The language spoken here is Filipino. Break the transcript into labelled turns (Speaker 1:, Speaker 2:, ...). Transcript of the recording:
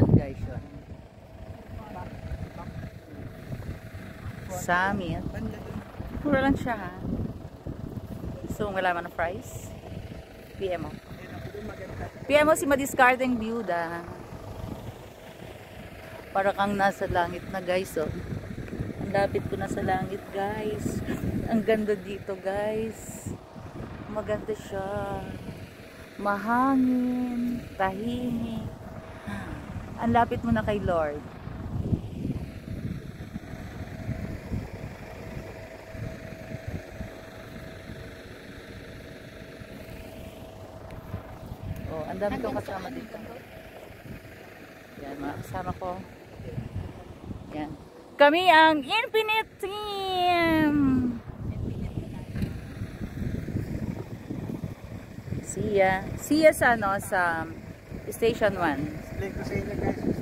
Speaker 1: Guys, yun. Summit. Mura lang siya ha. So, wala man na price. PM mo. PM mo si madiscarding byuda. Para kang nasa langit na guys. Oh. Ang lapit ko na sa langit guys. Ang ganda dito guys. Maganda siya. Mahangin. Tahimik. Ang lapit mo na kay Lord. Oh, ang dami kong kasama dito. Yan, mga kasama ko. Yan. Kami ang Infinite Team! See ya sa ano, sa Station 1.
Speaker 2: Explain ko sa inyo guys.